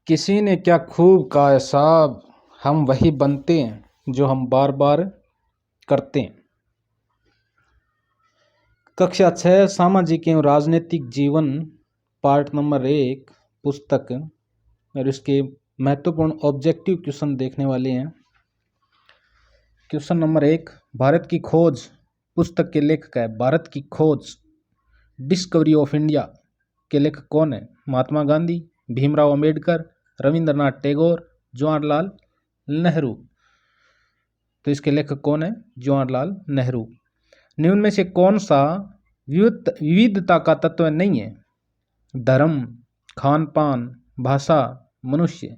किसी ने क्या खूब कहा है साहब, हम वही बनते हैं जो हम बार बार करते हैं। कक्षा 6 सामाजिक एवं राजनीतिक जीवन पार्ट नंबर 1 पुस्तक और इसके महत्वपूर्ण ऑब्जेक्टिव क्वेश्चन देखने वाले हैं। क्वेश्चन नंबर 1, भारत की खोज पुस्तक के लेखक है। भारत की खोज डिस्कवरी ऑफ इंडिया के लेखक कौन है? महात्मा गांधी, भीमराव अंबेडकर, रविंद्रनाथ टैगोर, जवाहरलाल नेहरू। तो इसके लेखक कौन है? जवाहरलाल नेहरू। निम्न में से कौन सा विविधता का तत्व नहीं है? धर्म, खान पान, भाषा, मनुष्य।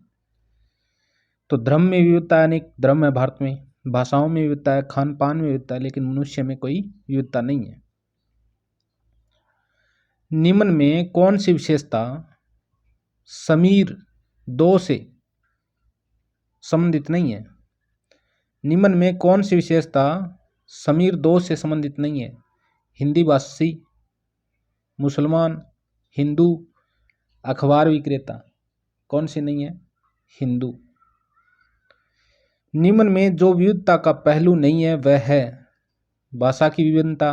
तो धर्म में विविधता है, अनेक धर्म है भारत में, भाषाओं में विविधता है, खान पान में विविधता है, लेकिन मनुष्य में कोई विविधता नहीं है। निम्न में कौन सी विशेषता समीर 2 से संबंधित नहीं है? निम्न में कौन सी विशेषता समीर 2 से संबंधित नहीं है? हिंदी भाषी, मुसलमान, हिंदू, अखबार विक्रेता। कौन सी नहीं है? हिंदू। निम्न में जो विविधता का पहलू नहीं है वह है भाषा की विभिन्नता,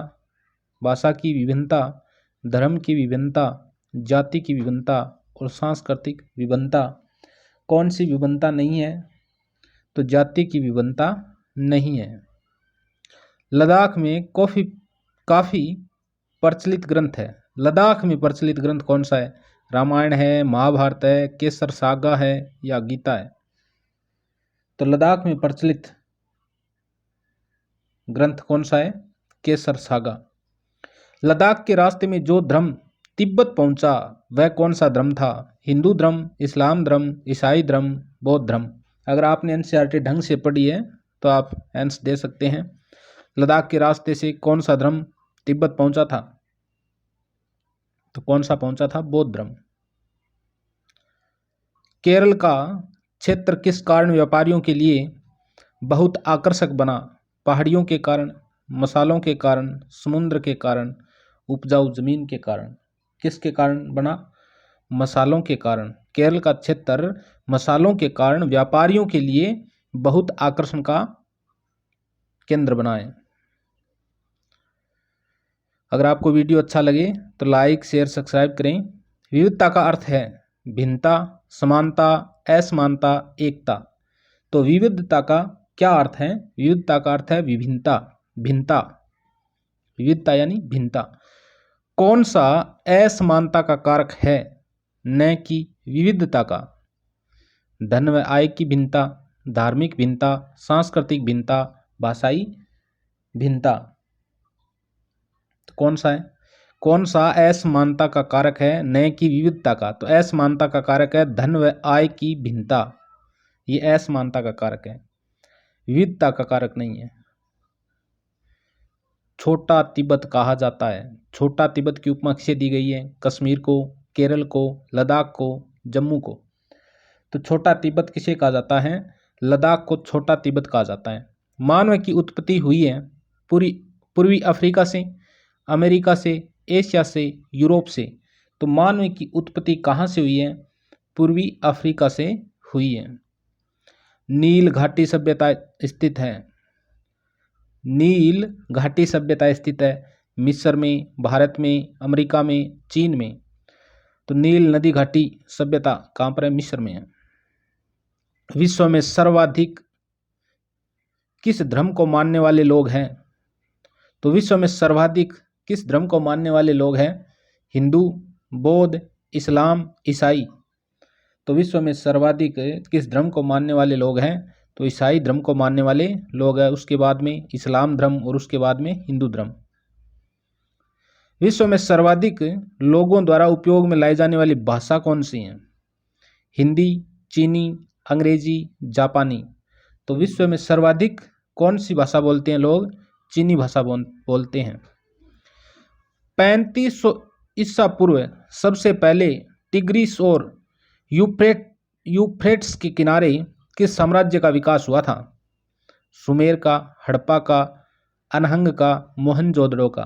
धर्म की विभिन्नता, जाति की विभिन्नता और सांस्कृतिक विभिन्नता। कौन सी विभिन्नता नहीं है? तो जाति की विभिन्नता नहीं है। लद्दाख में काफी प्रचलित ग्रंथ है। लद्दाख में प्रचलित ग्रंथ कौन सा है? रामायण है, महाभारत है, केसर सागा है या गीता है? तो लद्दाख में प्रचलित ग्रंथ कौन सा है? केसर सागा। लद्दाख के रास्ते में जो धर्म तिब्बत पहुंचा वह कौन सा धर्म था? हिंदू धर्म, इस्लाम धर्म, ईसाई धर्म, बौद्ध धर्म। अगर आपने एनसीईआरटी ढंग से पढ़ी है तो आप आंसर दे सकते हैं। लद्दाख के रास्ते से कौन सा धर्म तिब्बत पहुंचा था? तो कौन सा पहुंचा था? बौद्ध धर्म। केरल का क्षेत्र किस कारण व्यापारियों के लिए बहुत आकर्षक बना? पहाड़ियों के कारण, मसालों के कारण, समुद्र के कारण, उपजाऊ जमीन के कारण। किसके कारण बना? मसालों के कारण। केरल का क्षेत्र मसालों के कारण व्यापारियों के लिए बहुत आकर्षण का केंद्र बना है। अगर आपको वीडियो अच्छा लगे तो लाइक, शेयर, सब्सक्राइब करें। विविधता का अर्थ है भिन्नता, समानता, असमानता, एकता। तो विविधता का क्या अर्थ है? विविधता का अर्थ है विभिन्नता, भिन्नता। विविधता यानी भिन्नता। कौन सा असमानता का कारक है न कि विविधता का? धन व आय की भिन्नता, धार्मिक भिन्नता, सांस्कृतिक भिन्नता, भाषाई भिन्नता। तो कौन सा है? कौन सा असमानता का कारक है न कि विविधता का? तो असमानता का कारक है धन व आय की भिन्नता। ये असमानता का कारक है, विविधता का कारक नहीं है। छोटा तिब्बत कहा जाता है। छोटा तिब्बत की उपमा किसे दी गई है? कश्मीर को, केरल को, लद्दाख को, जम्मू को। तो छोटा तिब्बत किसे कहा जाता है? लद्दाख को छोटा तिब्बत कहा जाता है। मानव की उत्पत्ति हुई है पूर्वी अफ्रीका से, अमेरिका से, एशिया से, यूरोप से। तो मानव की उत्पत्ति कहाँ से हुई है? पूर्वी अफ्रीका से हुई है। नील घाटी सभ्यता स्थित है। नील घाटी सभ्यता स्थित है मिस्र में, भारत में, अमेरिका में, चीन में। तो नील नदी घाटी सभ्यता कहाँ पर है? मिस्र में है। विश्व में सर्वाधिक किस धर्म को मानने वाले लोग हैं? तो विश्व में सर्वाधिक किस धर्म को मानने वाले लोग हैं? हिंदू, बौद्ध, इस्लाम, ईसाई। तो विश्व में सर्वाधिक किस धर्म को मानने वाले लोग हैं? तो ईसाई धर्म को मानने वाले लोग हैं, उसके बाद में इस्लाम धर्म और उसके बाद में हिंदू धर्म। विश्व में सर्वाधिक लोगों द्वारा उपयोग में लाई जाने वाली भाषा कौन सी है? हिंदी, चीनी, अंग्रेजी, जापानी। तो विश्व में सर्वाधिक कौन सी भाषा बोलते हैं लोग? चीनी भाषा बोलते हैं। 3500 ईसा पूर्व सबसे पहले टिग्रिस और यूफ्रेट्स के किनारे किस साम्राज्य का विकास हुआ था? सुमेर का, हड़प्पा का, अनहंग का, मोहनजोदड़ो का।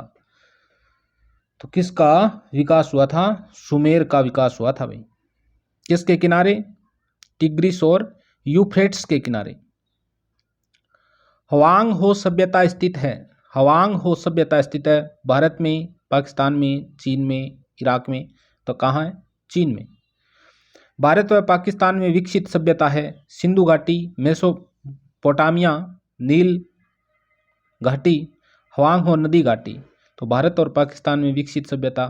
तो किसका विकास हुआ था? सुमेर का विकास हुआ था भाई। किसके किनारे? टिग्रिस और यूफ्रेट्स के किनारे। हवांग हो सभ्यता स्थित है। हवांग हो सभ्यता स्थित है भारत में, पाकिस्तान में, चीन में, इराक में। तो कहाँ है? चीन में। भारत व पाकिस्तान में विकसित सभ्यता है सिंधु घाटी, मेसोपोटामिया, नील घाटी, हवांग हो नदी घाटी। तो भारत और पाकिस्तान में विकसित सभ्यता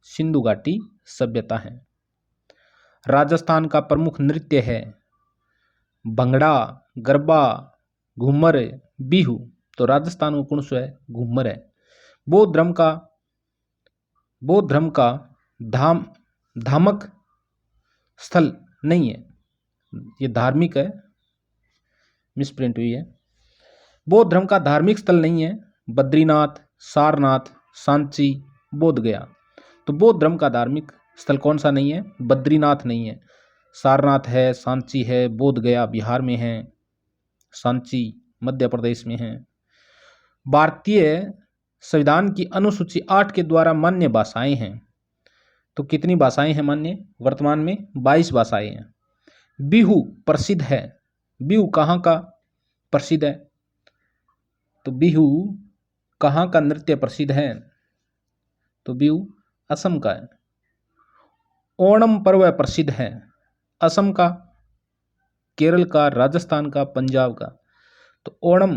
सिंधु घाटी सभ्यता है। राजस्थान का प्रमुख नृत्य है भंगड़ा, गरबा, घूमर, बिहू। तो राजस्थान में कौन सा है? घूमर है। बौद्ध धर्म का धामक स्थल नहीं है, ये धार्मिक है, मिसप्रिंट हुई है। बौद्ध धर्म का धार्मिक स्थल नहीं है बद्रीनाथ, सारनाथ, सांची, बोध गया। तो बौद्ध धर्म का धार्मिक स्थल कौन सा नहीं है? बद्रीनाथ नहीं है, सारनाथ है, सांची है, बोध गया बिहार में है, सांची मध्य प्रदेश में है। भारतीय संविधान की अनुसूची 8 के द्वारा मान्य भाषाएं हैं। तो कितनी भाषाएं हैं मान्य? वर्तमान में 22 भाषाएं हैं। बिहू प्रसिद्ध है। बिहू कहाँ का प्रसिद्ध है? तो बिहू कहाँ का नृत्य प्रसिद्ध है? तो बिहू असम का है। ओणम पर्व प्रसिद्ध है असम का, केरल का, राजस्थान का, पंजाब का। तो ओणम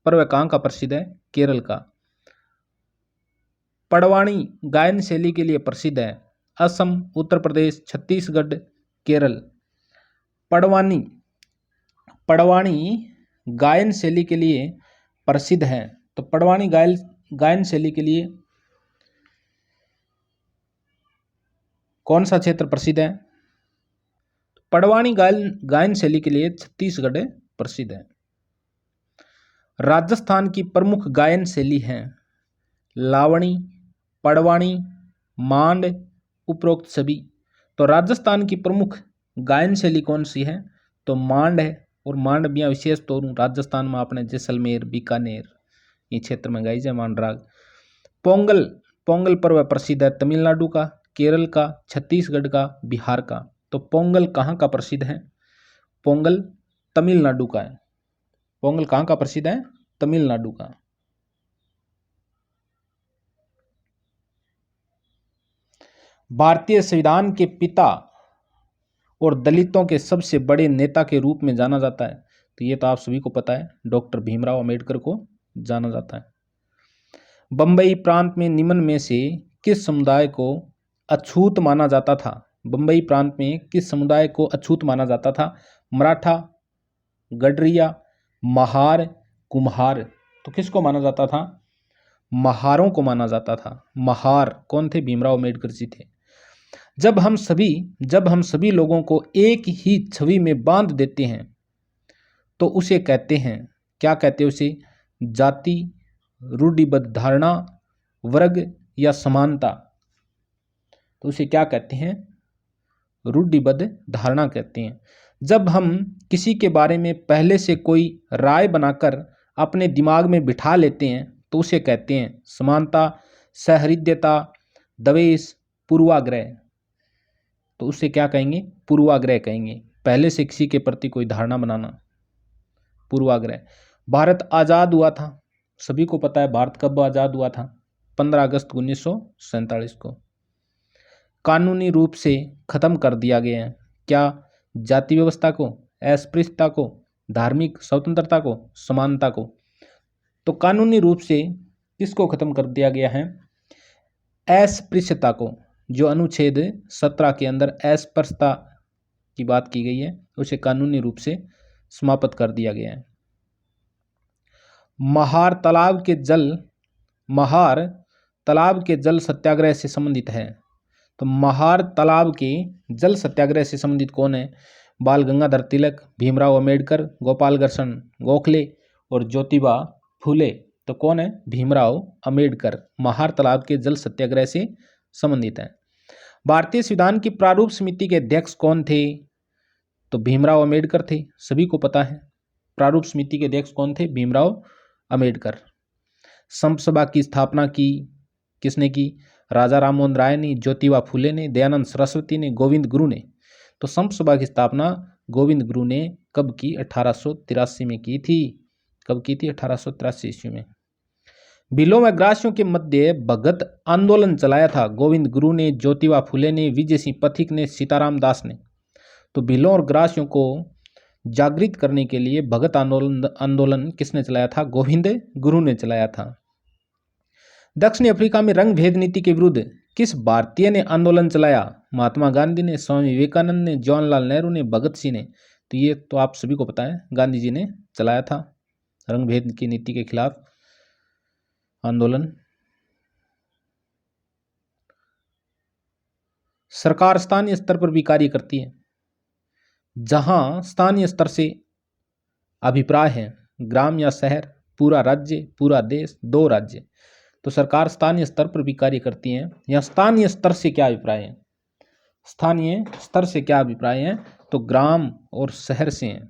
पर्व कहाँ का प्रसिद्ध है? केरल का। पड़वानी गायन शैली के लिए प्रसिद्ध है असम, उत्तर प्रदेश, छत्तीसगढ़, केरल। पड़वानी गायन शैली के लिए प्रसिद्ध है। तो पड़वानी गायन शैली के लिए कौन सा क्षेत्र प्रसिद्ध है? पड़वानी गायन शैली के लिए छत्तीसगढ़ प्रसिद्ध है। राजस्थान की प्रमुख गायन शैली है लावणी, पड़वानी, मांड, उपरोक्त सभी। तो राजस्थान की प्रमुख गायन शैली कौन सी है? तो मांड है। और मांड भी विशेष तौर राजस्थान में अपने जैसलमेर, बीकानेर ये क्षेत्र में गाई जाए मांड राग। पोंगल पर्व प्रसिद्ध है तमिलनाडु का, केरल का, छत्तीसगढ़ का, बिहार का। तो पोंगल कहाँ का प्रसिद्ध है? पोंगल तमिलनाडु का है। पोंगल कहाँ का प्रसिद्ध है? तमिलनाडु का। भारतीय संविधान के पिता और दलितों के सबसे बड़े नेता के रूप में जाना जाता है। तो ये तो आप सभी को पता है, डॉक्टर भीमराव अंबेडकर को जाना जाता है। बंबई प्रांत में निम्न में से किस समुदाय को अछूत माना जाता था? बंबई प्रांत में किस समुदाय को अछूत माना जाता था? मराठा, गडरिया, महार, कुम्हार। तो किसको माना जाता था? महारों को माना जाता था। महार कौन थे? भीमराव अम्बेडकर जी थे। जब हम सभी लोगों को एक ही छवि में बांध देते हैं तो उसे कहते हैं, क्या कहते हैं उसे? जाति, रूढ़िबद्ध धारणा, वर्ग या समानता। तो उसे क्या कहते हैं? रूढ़िबद्ध धारणा कहते हैं। जब हम किसी के बारे में पहले से कोई राय बनाकर अपने दिमाग में बिठा लेते हैं तो उसे कहते हैं समानता, सहृदयता, द्वेष, पूर्वाग्रह। तो उसे क्या कहेंगे? पूर्वाग्रह कहेंगे। पहले से किसी के प्रति कोई धारणा बनाना, पूर्वाग्रह। भारत आज़ाद हुआ था, सभी को पता है भारत कब आज़ाद हुआ था? 15 अगस्त 1947 को। कानूनी रूप से खत्म कर दिया गया है क्या? जाति व्यवस्था को, अस्पृश्यता को, धार्मिक स्वतंत्रता को, समानता को। तो कानूनी रूप से किसको खत्म कर दिया गया है? अस्पृश्यता को। जो अनुच्छेद 17 के अंदर अस्पृश्यता की बात की गई है उसे कानूनी रूप से समाप्त कर दिया गया है। महार तालाब के जल सत्याग्रह से संबंधित है। तो महार तालाब के जल सत्याग्रह से संबंधित कौन है? बाल गंगाधर तिलक, भीमराव अंबेडकर, गोपाल कृष्ण गोखले और ज्योतिबा फूले। तो कौन है? भीमराव अंबेडकर महार तालाब के जल सत्याग्रह से संबंधित है। भारतीय संविधान की प्रारूप समिति के अध्यक्ष कौन थे? तो भीमराव अंबेडकर थे, सभी को पता है। प्रारूप समिति के अध्यक्ष कौन थे? भीमराव अंबेडकर। संप सभा की स्थापना किसने की? राजा राममोहन राय ने, ज्योतिबा फूले ने, दयानंद सरस्वती ने, गोविंद गुरु ने। तो संप सभा की स्थापना गोविंद गुरु ने कब की? 1883 में की थी। कब की थी? 1883 ईस्वी में। भीलों में ग्रासियों के मध्य भगत आंदोलन चलाया था गोविंद गुरु ने, ज्योतिबा फुले ने, विजय सिंह पथिक ने, सीताराम दास ने। तो भीलों और ग्रासियों को जागृत करने के लिए भगत आंदोलन किसने चलाया था? गोविंद गुरु ने चलाया था। दक्षिण अफ्रीका में रंग भेद नीति के विरुद्ध किस भारतीय ने आंदोलन चलाया? महात्मा गांधी ने, स्वामी विवेकानंद ने, जवाहरलाल नेहरू ने, भगत सिंह ने। तो ये तो आप सभी को पता है, गांधी जी ने चलाया था रंग भेद की नीति के खिलाफ आंदोलन। सरकार स्थानीय स्तर पर भी कार्य करती है। जहां स्थानीय स्तर से अभिप्राय है ग्राम या शहर, पूरा राज्य, पूरा देश, दो राज्य, तो सरकार स्थानीय स्तर पर भी कार्य करती है। या स्थानीय स्तर से क्या अभिप्राय है? स्थानीय स्तर से क्या अभिप्राय है? तो ग्राम और शहर से है।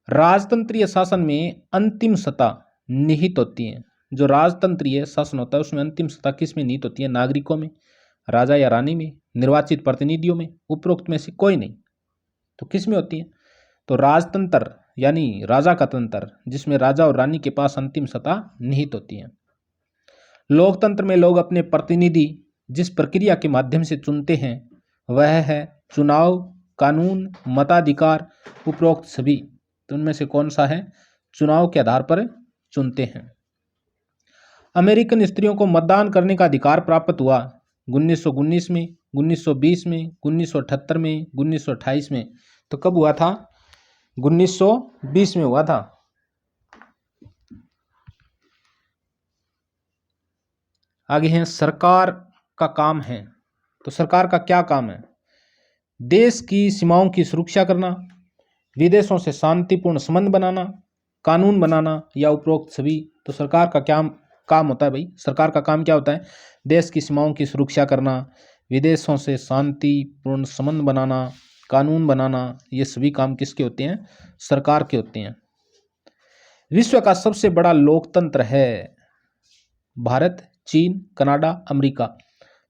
राजतंत्रीय शासन में अंतिम सत्ता निहित होती है। जो राजतंत्रीय शासन होता है उसमें अंतिम सत्ता किस में निहित होती है? नागरिकों में, राजा या रानी में, निर्वाचित प्रतिनिधियों में, उपरोक्त में से कोई नहीं। तो किस में होती है? तो राजतंत्र यानी राजा का तंत्र, जिसमें राजा और रानी के पास अंतिम सत्ता निहित होती है। लोकतंत्र में लोग अपने प्रतिनिधि जिस प्रक्रिया के माध्यम से चुनते हैं वह है चुनाव, कानून, मताधिकार, उपरोक्त सभी। तो उनमें से कौन सा है? चुनाव के आधार पर चुनते हैं। अमेरिकन स्त्रियों को मतदान करने का अधिकार प्राप्त हुआ 1919 में, 1920 में, 1978 में, 1928 में। तो कब हुआ था? 1920 में हुआ था। आगे हैं सरकार का काम है। तो सरकार का क्या काम है? देश की सीमाओं की सुरक्षा करना, विदेशों से शांतिपूर्ण संबंध बनाना, कानून बनाना या उपरोक्त सभी। तो सरकार का क्या काम होता है भाई? सरकार का काम क्या होता है? देश की सीमाओं की सुरक्षा करना, विदेशों से शांतिपूर्ण संबंध बनाना, कानून बनाना, ये सभी काम किसके होते हैं? सरकार के होते हैं। विश्व का सबसे बड़ा लोकतंत्र है भारत, चीन, कनाडा, अमेरिका।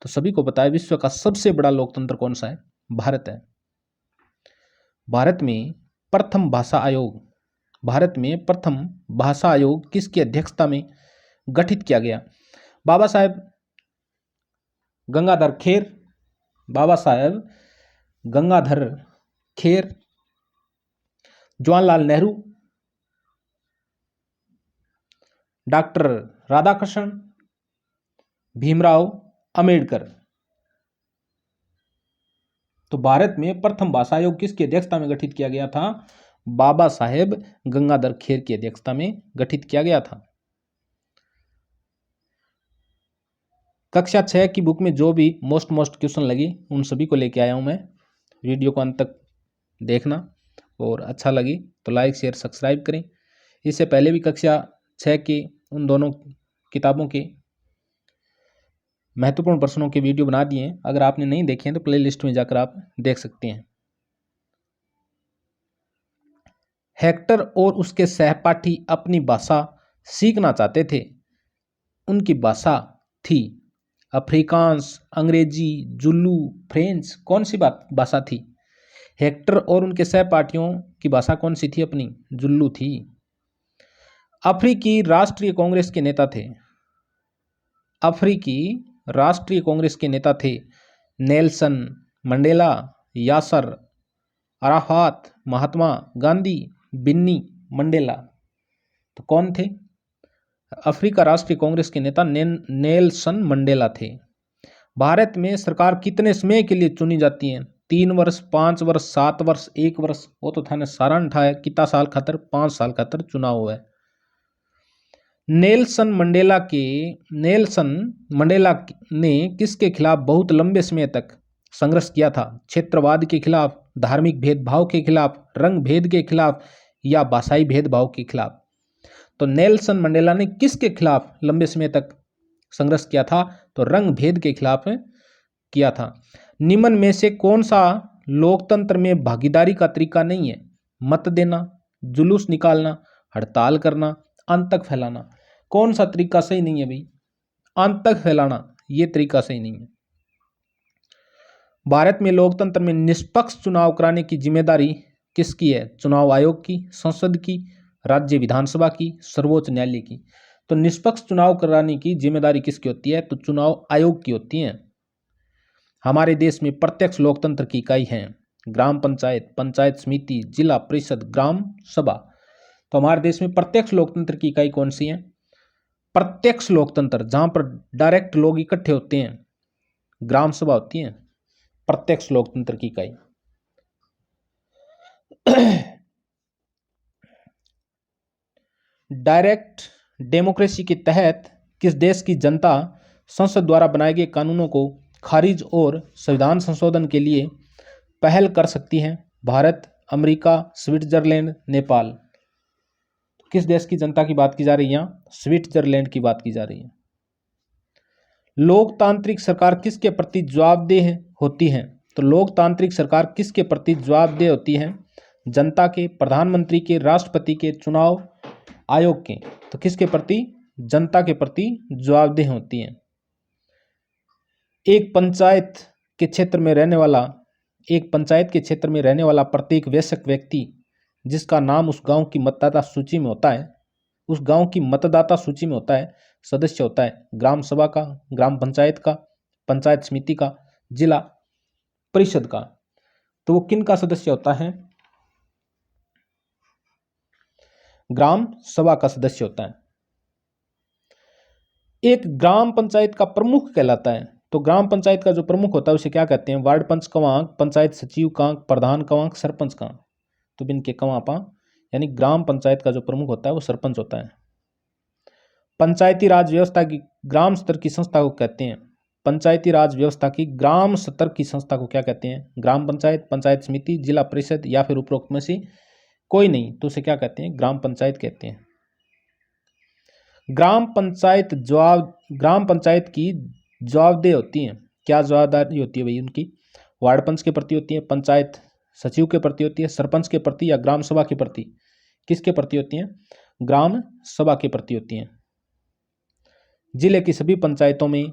तो सभी को पता है विश्व का सबसे बड़ा लोकतंत्र कौन सा है? भारत है। भारत में प्रथम भाषा आयोग किसकी अध्यक्षता में गठित किया गया? बाबा साहेब गंगाधर खेर, जवाहरलाल नेहरू, डॉक्टर राधाकृष्णन, भीमराव अंबेडकर। तो भारत में प्रथम भाषा आयोग किसकी अध्यक्षता में गठित किया गया था? बाबा साहेब गंगाधर खेर की अध्यक्षता में गठित किया गया था। कक्षा 6 की बुक में जो भी मोस्ट क्वेश्चन लगी उन सभी को लेके आया हूं मैं। वीडियो को अंत तक देखना और अच्छा लगी तो लाइक, शेयर, सब्सक्राइब करें। इससे पहले भी कक्षा 6 के उन दोनों किताबों के महत्वपूर्ण प्रश्नों के वीडियो बना दिए हैं। अगर आपने नहीं देखे हैं तो प्ले लिस्ट में जाकर आप देख सकते हैं। हेक्टर और उसके सहपाठी अपनी भाषा सीखना चाहते थे। उनकी भाषा थी अफ्रीकांस, अंग्रेजी, जुल्लू, फ्रेंच। कौन सी भाषा थी? हेक्टर और उनके सहपाठियों की भाषा कौन सी थी? अपनी जुल्लू थी। अफ्रीकी राष्ट्रीय कांग्रेस के नेता थे। अफ्रीकी राष्ट्रीय कांग्रेस के नेता थे Nelson Mandela, यासर Arafat, Mahatma Gandhi, Binni Mandela. तो कौन थे? अफ्रीका राष्ट्रीय कांग्रेस के नेता नेल्सन मंडेला थे। भारत में सरकार कितने समय के लिए चुनी जाती है? 3 वर्ष, 5 वर्ष, 7 वर्ष, 1 वर्ष। वो तो थाने सारण था कितना साल खातर? 5 साल खातर चुनाव हुआ है। नेल्सन मंडेला ने किसके खिलाफ बहुत लंबे समय तक संघर्ष किया था? क्षेत्रवाद के खिलाफ, धार्मिक भेदभाव के खिलाफ, रंग भेद के खिलाफ या भाषाई भेदभाव के खिलाफ? तो नेल्सन मंडेला ने किसके खिलाफ लंबे समय तक संघर्ष किया था? तो रंग भेद के खिलाफ किया था। निम्न में से कौन सा लोकतंत्र में भागीदारी का तरीका नहीं है? मत देना, जुलूस निकालना, हड़ताल करना, आतंक फैलाना। कौन सा तरीका सही नहीं है भाई? आतंक फैलाना, ये तरीका सही नहीं है। भारत में लोकतंत्र में निष्पक्ष चुनाव कराने की जिम्मेदारी किसकी है? चुनाव आयोग की, संसद की, राज्य विधानसभा की, सर्वोच्च न्यायालय की। तो निष्पक्ष चुनाव कराने की जिम्मेदारी किसकी होती है? तो चुनाव आयोग की होती है। हमारे देश में प्रत्यक्ष लोकतंत्र की इकाई है ग्राम पंचायत, पंचायत समिति, जिला परिषद, ग्राम सभा। तो हमारे देश में प्रत्यक्ष लोकतंत्र की इकाई कौन सी है? प्रत्यक्ष लोकतंत्र, जहां पर डायरेक्ट लोग इकट्ठे होते हैं, ग्राम सभा होती है प्रत्यक्ष लोकतंत्र की इकाई। डायरेक्ट डेमोक्रेसी के तहत किस देश की जनता संसद द्वारा बनाए गए कानूनों को खारिज और संविधान संशोधन के लिए पहल कर सकती है? Bharat, America, Switzerland, Nepal. किस देश की जनता की बात की जा रही है? यहाँ स्विट्जरलैंड की बात की जा रही है। लोकतांत्रिक सरकार किसके प्रति जवाबदेह होती है? तो लोकतांत्रिक सरकार किसके प्रति जवाबदेह होती है? जनता के, प्रधानमंत्री के, राष्ट्रपति के, चुनाव आयोग के। तो किसके प्रति? जनता के प्रति जवाबदेह होती है। एक पंचायत के क्षेत्र में रहने वाला प्रत्येक वयस्क व्यक्ति जिसका नाम उस गांव की मतदाता सूची में होता है, सदस्य होता है ग्राम सभा का, ग्राम पंचायत का, पंचायत समिति का, जिला परिषद का। तो वो किन का सदस्य होता है? ग्राम सभा का सदस्य होता है। एक ग्राम पंचायत का प्रमुख कहलाता है। तो ग्राम पंचायत का जो प्रमुख होता है उसे क्या कहते हैं? वार्ड पंच कवांक, पंचायत सचिव कांक, प्रधान कवांक, सरपंच कांक। तो बिन के कवापा, यानी ग्राम पंचायत का जो प्रमुख होता है वो सरपंच होता है। पंचायती राज व्यवस्था की ग्राम स्तर की संस्था को कहते हैं। पंचायती राज व्यवस्था की ग्राम स्तर की संस्था को क्या कहते हैं? ग्राम पंचायत, पंचायत समिति, जिला परिषद या फिर उपरोक्त में से कोई नहीं, तो उसे क्या कहते हैं? ग्राम पंचायत कहते हैं। ग्राम पंचायत की जवाबदेह होती हैं। क्या जवाबदारी होती है भाई उनकी? वार्ड पंच के प्रति होती है, पंचायत सचिव के प्रति होती है, सरपंच के प्रति या ग्राम सभा के प्रति? किसके प्रति होती हैं? ग्राम सभा के प्रति होती हैं। जिले की सभी पंचायतों में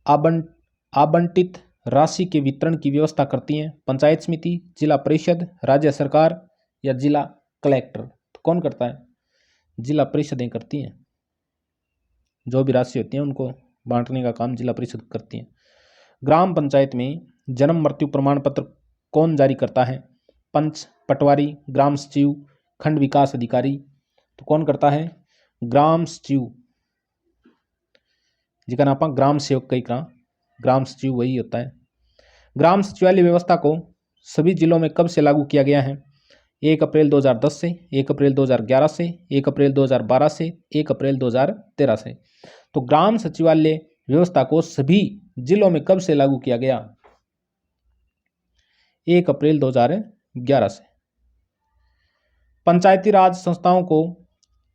आवंटित राशि के वितरण की व्यवस्था करती हैं पंचायत समिति, जिला परिषद, राज्य सरकार या जिला कलेक्टर। तो कौन करता है? जिला परिषदें करती हैं। जो भी राशि होती है उनको बांटने का काम जिला परिषद करती है। ग्राम पंचायत में जन्म मृत्यु प्रमाण पत्र कौन जारी करता है? पंच, पटवारी, ग्राम सचिव, खंड विकास अधिकारी। तो कौन करता है? ग्राम सचिव, जिसका नाम ग्राम सेवक कई ग्राम सचिव वही होता है। ग्राम सचिवालय व्यवस्था को सभी जिलों में कब से लागू किया गया है? 1 अप्रैल 2010 से, 1 अप्रैल 2011 से, 1 अप्रैल 2012 से, 1 अप्रैल 2013 से। तो ग्राम सचिवालय व्यवस्था को सभी जिलों में कब से लागू किया गया? 1 अप्रैल 2011 से। पंचायती राज संस्थाओं को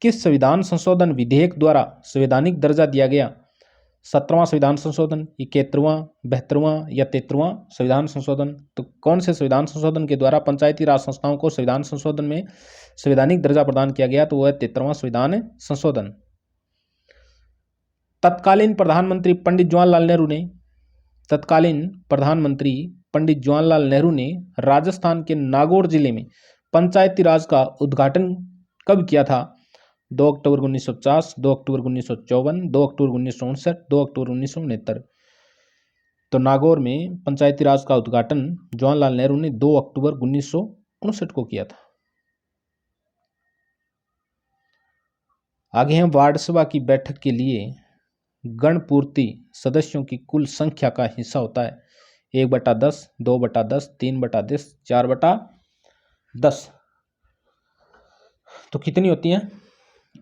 किस संविधान संशोधन विधेयक द्वारा संवैधानिक दर्जा दिया गया? 17वां संविधान संशोधन, 71वां, 72वां या 73वां संविधान संशोधन। तो कौन से संविधान संशोधन के द्वारा पंचायती राज संस्थाओं को संविधान संशोधन में संवैधानिक दर्जा प्रदान किया गया? तो वह 73वां संविधान संशोधन। तत्कालीन प्रधानमंत्री पंडित जवाहरलाल नेहरू ने राजस्थान के नागौर जिले में पंचायती राज का उद्घाटन कब किया था? 2 अक्टूबर 1950, 2 अक्टूबर 1954, 2 अक्टूबर 1959, 2 अक्टूबर 1969। तो नागौर में पंचायती राज का उद्घाटन जवाहरलाल नेहरू ने 2 अक्टूबर 1959 को किया था। आगे हैं वार्ड सभा की बैठक के लिए गणपूर्ति सदस्यों की कुल संख्या का हिस्सा होता है 1/10, 2/10, 3/10, 4/10। तो कितनी होती हैं?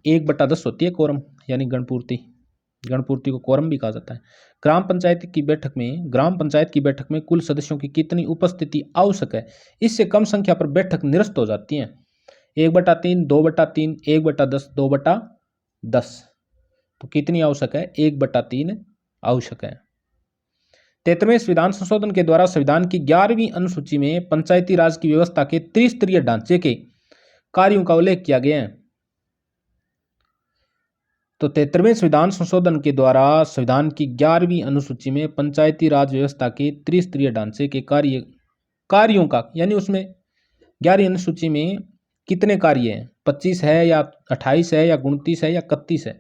1/10 होती है कोरम, यानी गणपूर्ति को कोरम भी कहा जाता है। ग्राम पंचायत की बैठक में कुल सदस्यों की कितनी उपस्थिति आवश्यक है? इससे कम संख्या पर बैठक निरस्त हो जाती है। 1/3, 2/3, 1/10, 2/10। तो कितनी आवश्यक है? 1/3 आवश्यक है। 73वें संविधान संशोधन के द्वारा संविधान की 11वीं अनुसूची में पंचायती राज की व्यवस्था के त्रिस्तरीय ढांचे के कार्यों का उल्लेख किया गया है। तो 73वें संविधान संशोधन के द्वारा संविधान की 11वीं अनुसूची में पंचायती राज व्यवस्था के त्रिस्तरीय ढांचे के कार्यों का, यानी उसमें 11वीं अनुसूची में कितने कार्य हैं, 25 है या 28 है या 29 है या 31 है,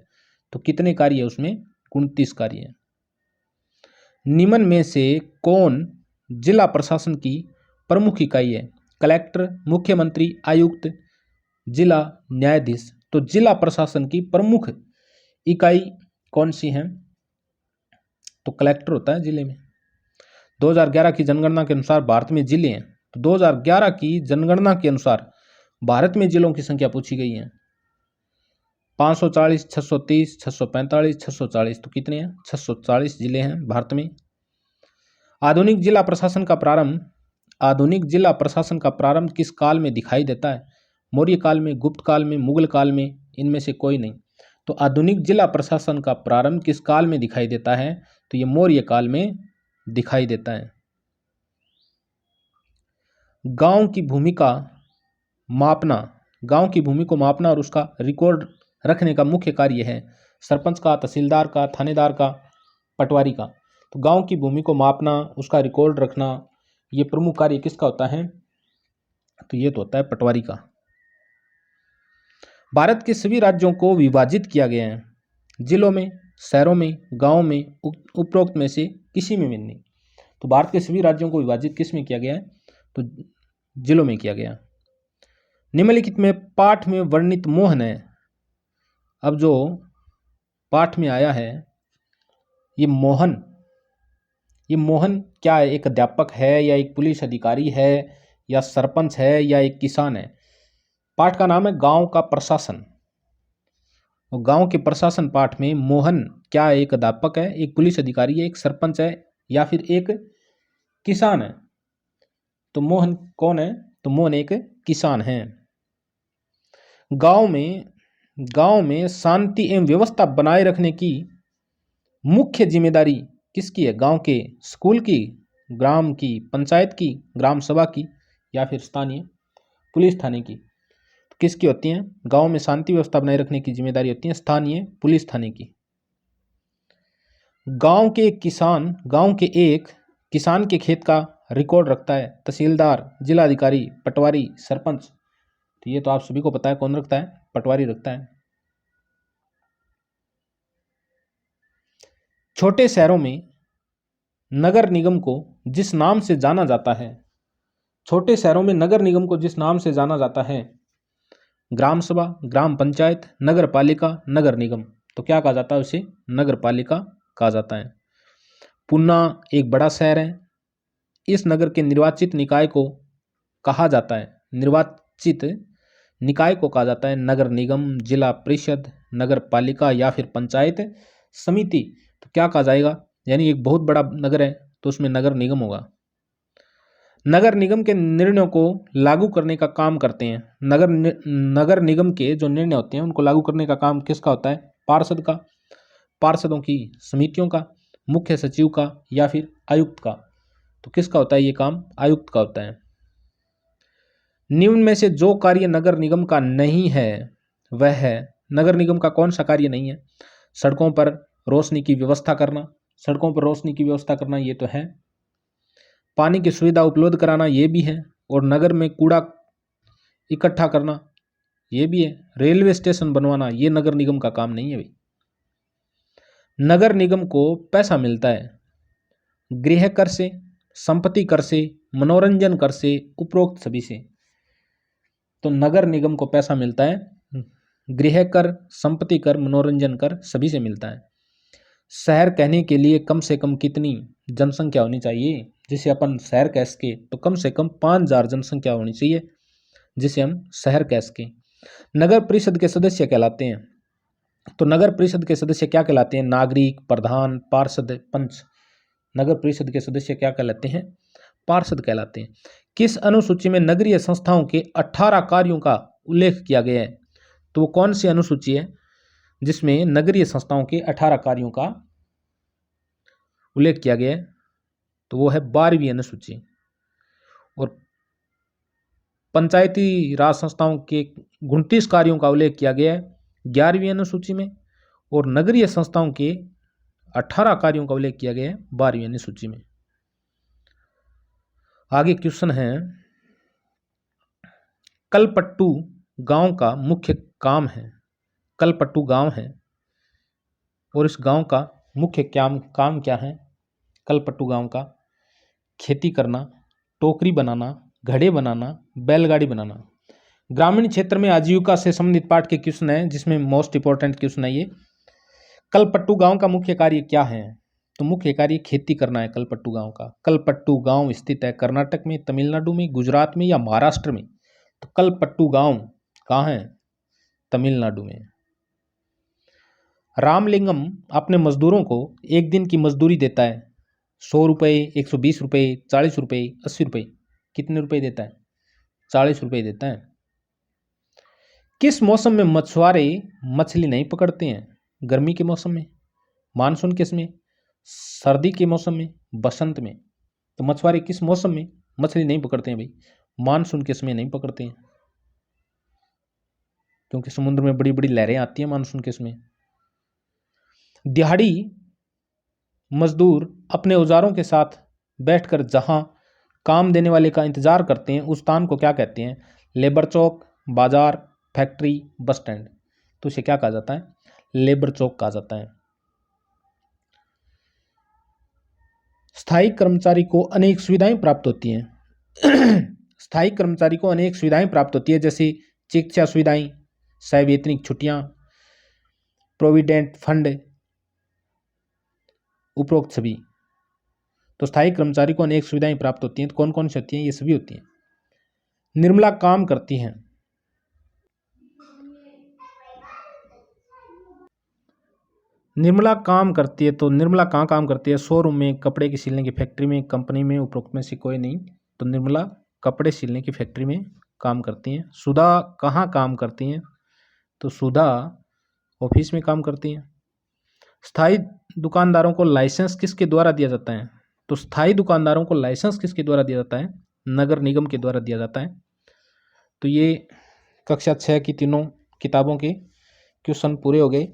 तो कितने कार्य है उसमें, 29 कार्य है। निम्न में से कौन जिला प्रशासन की प्रमुख इकाई है, कलेक्टर, मुख्यमंत्री, आयुक्त, जिला न्यायाधीश। तो जिला प्रशासन की प्रमुख इकाई कौन सी है, तो कलेक्टर होता है जिले में। 2011 की जनगणना के अनुसार भारत में जिले हैं, तो 2011 की जनगणना के अनुसार भारत में जिलों की संख्या पूछी गई है 540, 630, 645, 640। तो कितने हैं, 640 जिले हैं भारत में। आधुनिक जिला प्रशासन का प्रारंभ किस काल में दिखाई देता है, मौर्य काल में, गुप्त काल में, मुगल काल में, इनमें से कोई नहीं। तो आधुनिक जिला प्रशासन का प्रारंभ किस काल में दिखाई देता है, तो ये मौर्य काल में दिखाई देता है। गांव की भूमि को मापना और उसका रिकॉर्ड रखने का मुख्य कार्य है सरपंच का, तहसीलदार का, थानेदार का, पटवारी का। तो गांव की भूमि को मापना, उसका रिकॉर्ड रखना, ये प्रमुख कार्य किसका होता है, तो ये तो होता है पटवारी का। भारत के सभी राज्यों को विभाजित किया गया है, जिलों में, शहरों में, गांव में, उपरोक्त में से किसी में नहीं। तो भारत के सभी राज्यों को विभाजित किस में किया गया है, तो जिलों में किया गया। निम्नलिखित में पाठ में वर्णित मोहन है, अब जो पाठ में आया है ये मोहन क्या है, एक अध्यापक है या एक पुलिस अधिकारी है या सरपंच है या एक किसान है। पाठ का नाम है गांव का प्रशासन। और गांव के प्रशासन पाठ में मोहन क्या है, एक अध्यापक है, एक पुलिस अधिकारी है, एक सरपंच है या फिर एक किसान है। तो मोहन कौन है, तो मोहन एक किसान है। गांव में शांति एवं व्यवस्था बनाए रखने की मुख्य जिम्मेदारी किसकी है, गांव के स्कूल की, ग्राम की पंचायत की, ग्राम सभा की या फिर स्थानीय पुलिस थाने की। तो किसकी होती है, गांव में शांति व्यवस्था बनाए रखने की जिम्मेदारी होती है स्थानीय पुलिस थाने की। गांव के एक किसान के खेत का रिकॉर्ड रखता है तहसीलदार, जिलाधिकारी, पटवारी, सरपंच। तो ये तो आप सभी को पता है कौन रखता है, पटवारी रखता है। छोटे शहरों में नगर निगम को जिस नाम से जाना जाता है, छोटे शहरों में नगर निगम को जिस नाम से जाना जाता है, ग्राम सभा, ग्राम पंचायत, नगर पालिका, नगर निगम। तो क्या कहा जाता है उसे, नगर पालिका कहा जाता है। पुणे एक बड़ा शहर है, इस नगर के निर्वाचित निकाय को कहा जाता है नगर निगम, जिला परिषद, नगर पालिका या फिर पंचायत समिति। तो क्या कहा जाएगा, यानी एक बहुत बड़ा नगर है तो उसमें नगर निगम होगा। नगर निगम के निर्णयों को लागू करने का काम करते हैं, नगर निगम के जो निर्णय होते हैं उनको लागू करने का काम किसका होता है, पार्षद का, पार्षदों की समितियों का, मुख्य सचिव का या फिर आयुक्त का। तो किसका होता है ये काम, आयुक्त का होता है। निम्न में से जो कार्य नगर निगम का नहीं है वह है, नगर निगम का कौन सा कार्य नहीं है, सड़कों पर रोशनी की व्यवस्था करना, सड़कों पर रोशनी की व्यवस्था करना ये तो है। पानी की सुविधा उपलब्ध कराना ये भी है, और नगर में कूड़ा इकट्ठा करना ये भी है। रेलवे स्टेशन बनवाना ये नगर निगम का काम नहीं है भाई। नगर निगम को पैसा मिलता है गृह कर से, संपत्ति कर से, मनोरंजन कर से, उपरोक्त सभी से। तो नगर निगम को पैसा मिलता है गृह कर, संपत्ति कर, मनोरंजन कर सभी से मिलता है। शहर कहने के लिए कम से कम कितनी जनसंख्या होनी चाहिए, जिसे अपन शहर कह सके, तो कम से कम 5000 जनसंख्या होनी चाहिए जिसे हम शहर कह सके। नगर परिषद के सदस्य कहलाते हैं, तो नगर परिषद के सदस्य क्या कहलाते हैं, नागरिक, प्रधान, पार्षद, पंच। नगर परिषद के सदस्य क्या कहलाते हैं, पार्षद कहलाते हैं। किस अनुसूची में नगरीय संस्थाओं के 18 कार्यों का उल्लेख किया गया है, तो वो कौन सी अनुसूची है जिसमें नगरीय संस्थाओं के 18 कार्यों का उल्लेख किया गया है, तो वो है 12वीं अनुसूची। और पंचायती राज संस्थाओं के 29 कार्यों का उल्लेख किया गया है 11वीं अनुसूची में, और नगरीय संस्थाओं के 18 कार्यों का उल्लेख किया गया है 12वीं यानी सूची में। आगे क्वेश्चन है, कलपट्टू गांव का मुख्य काम है। कलपट्टू गांव है और इस गांव का मुख्य काम क्या है? कलपट्टू गांव का खेती करना, टोकरी बनाना, घड़े बनाना, बैलगाड़ी बनाना। ग्रामीण क्षेत्र में आजीविका से संबंधित पाठ के क्वेश्चन है, जिसमें मोस्ट इंपॉर्टेंट क्वेश्चन है ये। कलपट्टू गांव का मुख्य कार्य क्या है? तो मुख्य कार्य खेती करना है कलपट्टू गांव का। कलपट्टू गांव स्थित है कर्नाटक में, तमिलनाडु में, गुजरात में या महाराष्ट्र में? तो कलपट्टू गांव कहाँ है? तमिलनाडु में। रामलिंगम अपने मजदूरों को एक दिन की मजदूरी देता है 100 रुपये, 120 रुपये, 40 रुपये, 80 रुपये। कितने रुपये देता है? 40 रुपये देता है। किस मौसम में मछुआरे मछली नहीं पकड़ते हैं? गर्मी के मौसम में, मानसून के समय, सर्दी के मौसम में, बसंत में? तो मछुआरे किस मौसम में मछली नहीं पकड़ते हैं भाई? मानसून के समय नहीं पकड़ते हैं, क्योंकि समुद्र में बड़ी बड़ी लहरें आती हैं मानसून के समय। दिहाड़ी मजदूर अपने औजारों के साथ बैठकर जहां काम देने वाले का इंतजार करते हैं उस स्थान को क्या कहते हैं? लेबर चौक, बाजार, फैक्ट्री, बस स्टैंड। तो इसे क्या कहा जाता है? लेबर चौक कहा जाता है। स्थायी कर्मचारी को अनेक सुविधाएं प्राप्त होती हैं। स्थायी कर्मचारी को अनेक सुविधाएं प्राप्त होती है, जैसे चिकित्सा सुविधाएं, सवैतनिक छुट्टियां, प्रोविडेंट फंड, उपरोक्त सभी। तो स्थायी कर्मचारी को अनेक सुविधाएं प्राप्त होती हैं। तो कौन कौन सी होती हैं? ये सभी होती हैं। निर्मला काम करती हैं। निर्मला काम करती है, तो निर्मला कहाँ काम करती है? शोरूम में, कपड़े की सिलने की फैक्ट्री में, कंपनी में, उपरोक्त में से कोई नहीं। तो निर्मला कपड़े सिलने की फैक्ट्री में काम करती हैं। सुधा कहाँ काम करती हैं? तो सुधा ऑफिस में काम करती हैं। स्थायी दुकानदारों को लाइसेंस किसके द्वारा दिया जाता है? तो स्थायी दुकानदारों को लाइसेंस किसके द्वारा दिया जाता है? नगर निगम के द्वारा दिया जाता है। तो ये कक्षा 6 की तीनों किताबों के क्वेश्चन पूरे हो गए।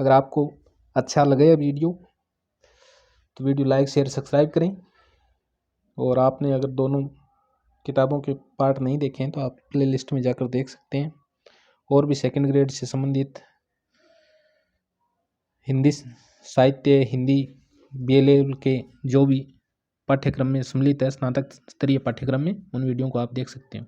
अगर आपको अच्छा लगे वीडियो तो वीडियो लाइक, शेयर, सब्सक्राइब करें। और आपने अगर दोनों किताबों के पार्ट नहीं देखे हैं तो आप प्ले लिस्ट में जाकर देख सकते हैं। और भी सेकंड ग्रेड से संबंधित हिंदी साहित्य, हिंदी BA के जो भी पाठ्यक्रम में सम्मिलित है, स्नातक स्तरीय पाठ्यक्रम में, उन वीडियो को आप देख सकते हैं।